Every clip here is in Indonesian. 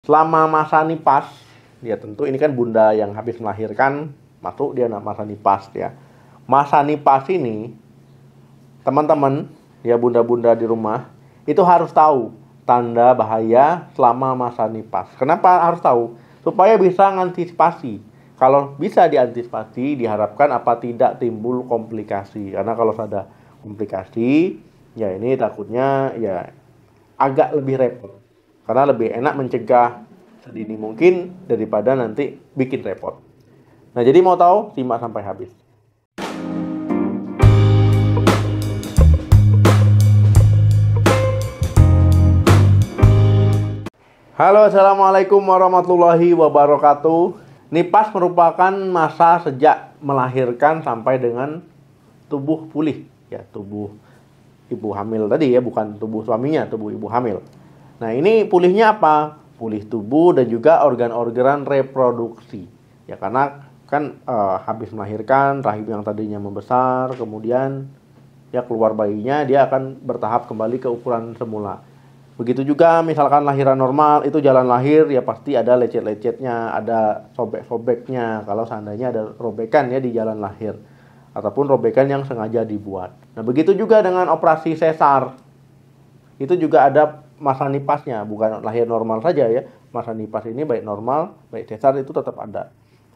Selama masa nipas, ya tentu ini kan bunda yang habis melahirkan, masuk dia masa nipas ya. Masa nipas ini, teman-teman, ya bunda-bunda di rumah, itu harus tahu tanda bahaya selama masa nipas. Kenapa harus tahu? Supaya bisa mengantisipasi. Kalau bisa diantisipasi, diharapkan apa tidak timbul komplikasi. Karena kalau ada komplikasi, ya ini takutnya ya agak lebih repot. Karena lebih enak mencegah sedini mungkin daripada nanti bikin repot. Nah, jadi mau tahu, simak sampai habis. Halo, assalamualaikum warahmatullahi wabarakatuh. Nipas merupakan masa sejak melahirkan sampai dengan tubuh pulih, ya tubuh ibu hamil tadi ya, bukan tubuh suaminya, tubuh ibu hamil. Nah, ini pulihnya apa? Pulih tubuh dan juga organ-organ reproduksi. Ya, karena kan habis melahirkan, rahim yang tadinya membesar, kemudian ya keluar bayinya, dia akan bertahap kembali ke ukuran semula. Begitu juga misalkan lahiran normal, itu jalan lahir ya pasti ada lecet-lecetnya, ada sobek-sobeknya kalau seandainya ada robekan ya di jalan lahir. Ataupun robekan yang sengaja dibuat. Nah, begitu juga dengan operasi sesar. Itu juga ada masa nipasnya, bukan lahir normal saja ya. Masa nipas ini baik normal, baik sesar itu tetap ada.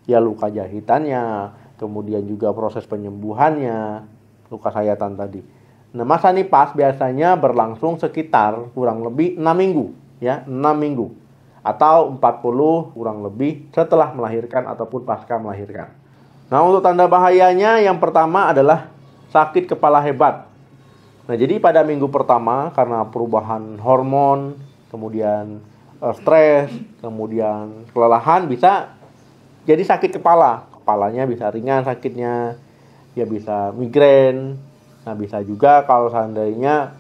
Ya luka jahitannya, kemudian juga proses penyembuhannya, luka sayatan tadi. Nah, masa nipas biasanya berlangsung sekitar kurang lebih 6 minggu, ya, 6 minggu. Atau 40 kurang lebih setelah melahirkan ataupun pasca melahirkan. Nah, untuk tanda bahayanya yang pertama adalah sakit kepala hebat. Nah, jadi pada minggu pertama karena perubahan hormon, kemudian stres, kemudian kelelahan bisa jadi sakit kepala. Kepalanya bisa ringan sakitnya, ya bisa migrain. Nah, bisa juga kalau seandainya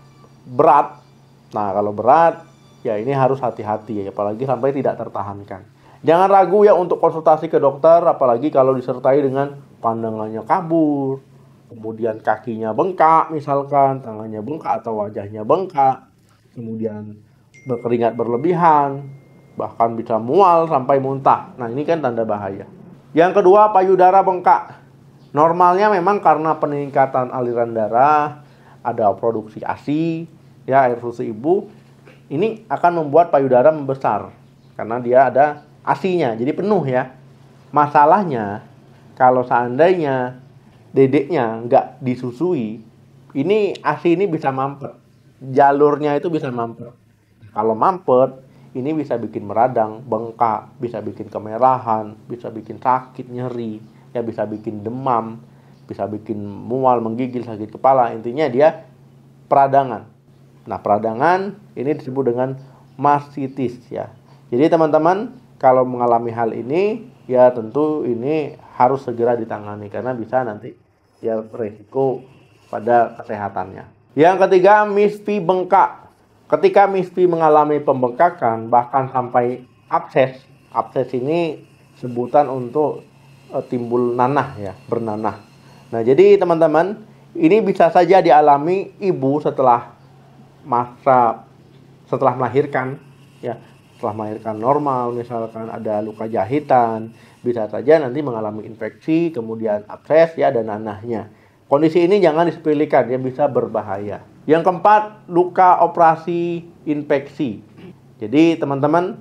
berat. Nah, kalau berat, ya ini harus hati-hati ya, apalagi sampai tidak tertahankan. Jangan ragu ya untuk konsultasi ke dokter, apalagi kalau disertai dengan pandangannya kabur, kemudian kakinya bengkak misalkan, tangannya bengkak atau wajahnya bengkak, kemudian berkeringat berlebihan, bahkan bisa mual sampai muntah. Nah, ini kan tanda bahaya. Yang kedua, payudara bengkak. Normalnya memang karena peningkatan aliran darah, ada produksi ASI, ya air susu ibu, ini akan membuat payudara membesar karena dia ada ASI-nya, jadi penuh ya. Masalahnya kalau seandainya dedeknya nggak disusui, ini ASI ini bisa mampet. Jalurnya itu bisa mampet. Kalau mampet, ini bisa bikin meradang, bengkak, bisa bikin kemerahan, bisa bikin sakit, nyeri, ya bisa bikin demam, bisa bikin mual, menggigil, sakit kepala. Intinya dia peradangan. Nah, peradangan ini disebut dengan mastitis ya. Jadi teman-teman, kalau mengalami hal ini, ya tentu ini harus segera ditangani karena bisa nanti ya resiko pada kesehatannya. Yang ketiga, misfi bengkak. Ketika misfi mengalami pembengkakan, bahkan sampai abses. Abses ini sebutan untuk timbul nanah ya, bernanah. Nah, jadi teman-teman, ini bisa saja dialami ibu setelah melahirkan ya. Setelah melahirkan normal, misalkan ada luka jahitan, bisa saja nanti mengalami infeksi, kemudian abses ya dan nanahnya. Kondisi ini jangan disepelekan, ya bisa berbahaya. Yang keempat, luka operasi infeksi. Jadi teman-teman,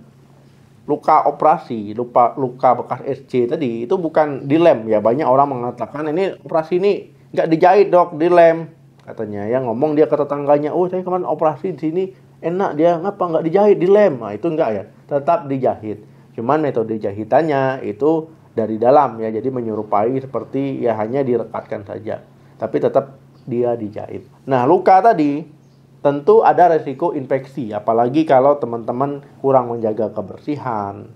luka operasi, luka bekas SC tadi itu bukan dilem ya. Banyak orang mengatakan ini operasi ini nggak dijahit dok, dilem katanya ya. Ngomong dia ke tetangganya, oh saya kemarin operasi di sini enak, dia ngapa nggak dijahit, dilem. Nah, itu enggak ya, tetap dijahit. Cuman metode jahitannya itu dari dalam ya, jadi menyerupai seperti ya hanya direkatkan saja, tapi tetap dia dijahit. Nah, luka tadi tentu ada resiko infeksi, apalagi kalau teman-teman kurang menjaga kebersihan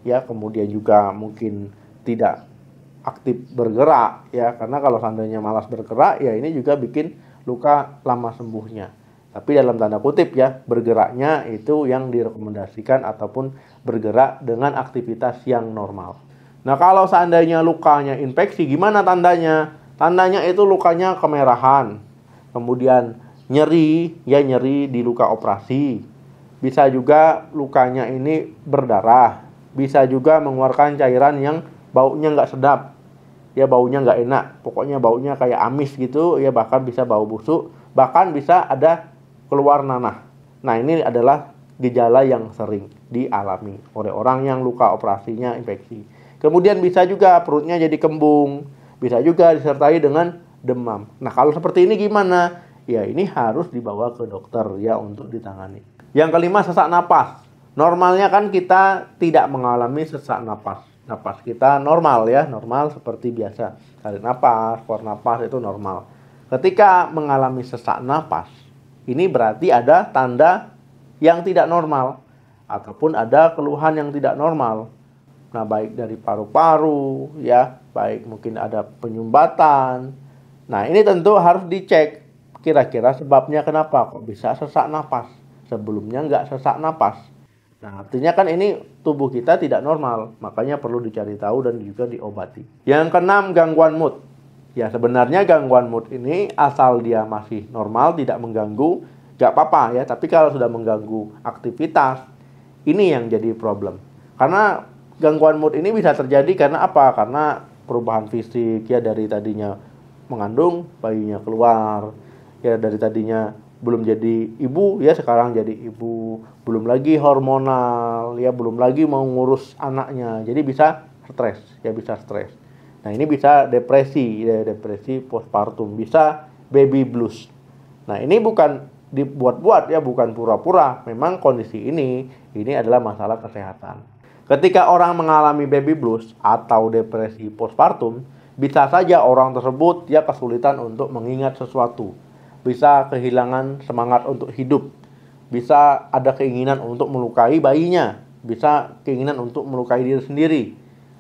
ya, kemudian juga mungkin tidak aktif bergerak ya, karena kalau seandainya malas bergerak ya ini juga bikin luka lama sembuhnya. Tapi dalam tanda kutip ya, bergeraknya itu yang direkomendasikan ataupun bergerak dengan aktivitas yang normal. Nah, kalau seandainya lukanya infeksi, gimana tandanya? Tandanya itu lukanya kemerahan, kemudian nyeri, ya nyeri di luka operasi, Bisa juga lukanya ini berdarah. Bisa juga mengeluarkan cairan yang baunya nggak sedap. Ya baunya nggak enak. Pokoknya baunya kayak amis gitu. Ya bahkan bisa bau busuk. Bahkan bisa ada keluar nanah. Nah ini adalah gejala yang sering dialami oleh orang yang luka operasinya infeksi. Kemudian bisa juga perutnya jadi kembung. Bisa juga disertai dengan demam. Nah kalau seperti ini gimana? Ya ini harus dibawa ke dokter ya untuk ditangani. Yang kelima, sesak napas. Normalnya kan kita tidak mengalami sesak napas. Napas kita normal ya, normal seperti biasa. Tarik napas, keluar napas itu normal. Ketika mengalami sesak napas, ini berarti ada tanda yang tidak normal ataupun ada keluhan yang tidak normal. Nah, baik dari paru-paru ya, baik mungkin ada penyumbatan. Nah, ini tentu harus dicek kira-kira sebabnya kenapa kok bisa sesak napas. Sebelumnya nggak sesak napas. Nah, artinya kan ini tubuh kita tidak normal, makanya perlu dicari tahu dan juga diobati. Yang keenam, gangguan mood. Ya, sebenarnya gangguan mood ini asal dia masih normal, tidak mengganggu, nggak apa-apa ya. Tapi kalau sudah mengganggu aktivitas, ini yang jadi problem. Karena gangguan mood ini bisa terjadi karena apa? Karena perubahan fisik ya, dari tadinya mengandung, bayinya keluar, ya dari tadinya belum jadi ibu ya sekarang jadi ibu, belum lagi hormonal ya, belum lagi mau ngurus anaknya, jadi bisa stres ya, bisa stres. Nah ini bisa depresi ya, depresi postpartum, bisa baby blues. Nah ini bukan dibuat-buat ya, bukan pura-pura, memang kondisi ini adalah masalah kesehatan. Ketika orang mengalami baby blues atau depresi postpartum, bisa saja orang tersebut ya kesulitan untuk mengingat sesuatu, bisa kehilangan semangat untuk hidup, bisa ada keinginan untuk melukai bayinya, bisa keinginan untuk melukai diri sendiri,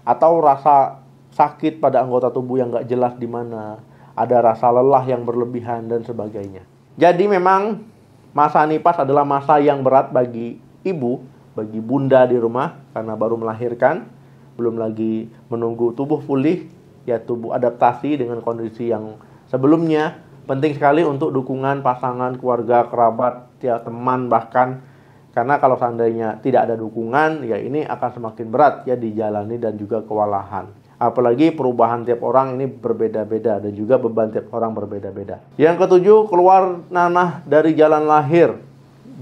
atau rasa sakit pada anggota tubuh yang gak jelas di mana, ada rasa lelah yang berlebihan dan sebagainya. Jadi memang masa nipas adalah masa yang berat bagi ibu, bagi bunda di rumah karena baru melahirkan, belum lagi menunggu tubuh pulih, ya tubuh adaptasi dengan kondisi yang sebelumnya. Penting sekali untuk dukungan pasangan, keluarga, kerabat, ya teman bahkan. Karena kalau seandainya tidak ada dukungan, ya ini akan semakin berat ya dijalani dan juga kewalahan. Apalagi perubahan tiap orang ini berbeda-beda dan juga beban tiap orang berbeda-beda. Yang ketujuh, keluar nanah dari jalan lahir.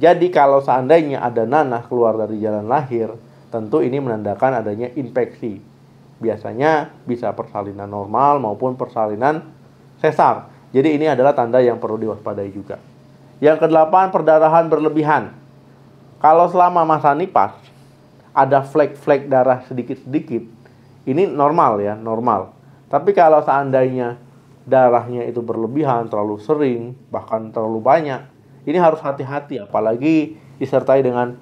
Jadi kalau seandainya ada nanah keluar dari jalan lahir, tentu ini menandakan adanya infeksi. Biasanya bisa persalinan normal maupun persalinan sesar. Jadi ini adalah tanda yang perlu diwaspadai juga. Yang kedelapan, perdarahan berlebihan. Kalau selama masa nipas ada flek-flek darah sedikit-sedikit, ini normal ya, normal. Tapi kalau seandainya darahnya itu berlebihan, terlalu sering, bahkan terlalu banyak, ini harus hati-hati. Apalagi disertai dengan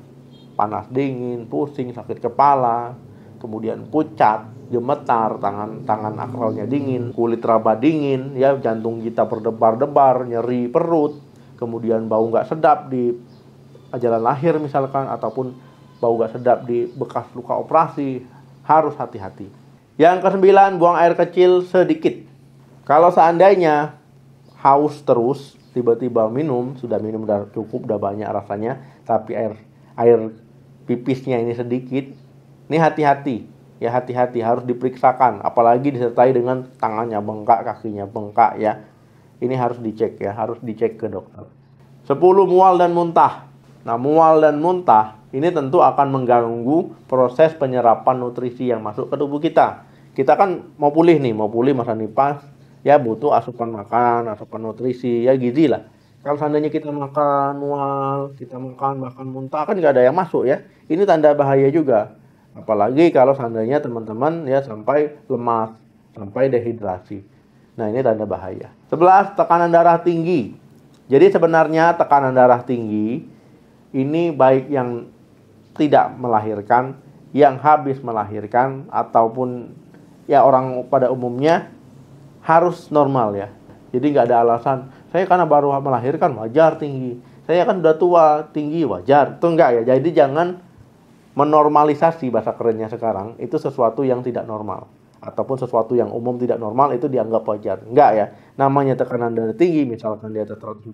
panas dingin, pusing, sakit kepala, kemudian pucat, gemetar, tangan akralnya dingin, kulit raba dingin, ya jantung kita berdebar-debar, nyeri perut, kemudian bau nggak sedap di jalan lahir misalkan, ataupun bau nggak sedap di bekas luka operasi, harus hati-hati. Yang kesembilan, buang air kecil sedikit. Kalau seandainya haus terus, tiba-tiba minum, sudah minum udah cukup, udah banyak rasanya, tapi air pipisnya ini sedikit, ini hati-hati. Ya hati-hati, harus diperiksakan, apalagi disertai dengan tangannya bengkak, kakinya bengkak ya. Ini harus dicek ya, harus dicek ke dokter. 10, mual dan muntah. Nah, mual dan muntah ini tentu akan mengganggu proses penyerapan nutrisi yang masuk ke tubuh kita. Kita kan mau pulih masa nipas, ya butuh asupan makan, asupan nutrisi, ya gizi lah. Kalau seandainya kita makan mual, kita makan bahkan muntah, kan nggak ada yang masuk ya. Ini tanda bahaya juga. Apalagi kalau seandainya teman-teman ya sampai lemas, sampai dehidrasi. Nah ini tanda bahaya. 11, tekanan darah tinggi. Jadi sebenarnya tekanan darah tinggi ini baik yang tidak melahirkan, yang habis melahirkan, ataupun ya orang pada umumnya harus normal ya. Jadi nggak ada alasan, saya karena baru melahirkan wajar tinggi, saya kan udah tua tinggi wajar. Itu enggak ya. Jadi jangan menormalisasi, bahasa kerennya sekarang, itu sesuatu yang tidak normal. Ataupun sesuatu yang umum tidak normal itu dianggap wajar. Enggak ya. Namanya tekanan darah tinggi, misalkan di atas 140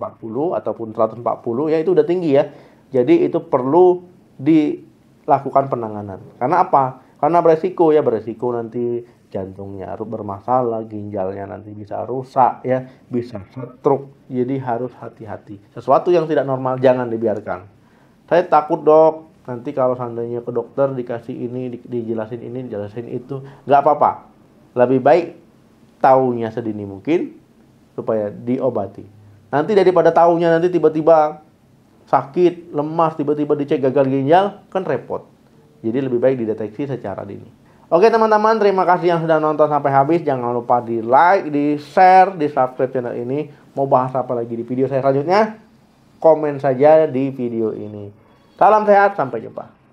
ataupun 140, ya itu udah tinggi ya. Jadi itu perlu dilakukan penanganan. Karena apa? Karena beresiko nanti jantungnya bermasalah, ginjalnya nanti bisa rusak ya, bisa stroke. Jadi harus hati-hati. Sesuatu yang tidak normal jangan dibiarkan. Saya takut, Dok, nanti kalau seandainya ke dokter dikasih ini, dijelasin itu, nggak apa-apa. Lebih baik taunya sedini mungkin supaya diobati. Nanti daripada taunya nanti tiba-tiba sakit, lemas, tiba-tiba dicek gagal ginjal, kan repot. Jadi lebih baik dideteksi secara dini. Oke teman-teman, terima kasih yang sudah nonton sampai habis. Jangan lupa di like, di share, di subscribe channel ini. Mau bahas apa lagi di video saya selanjutnya? Komen saja di video ini. Salam sehat, sampai jumpa.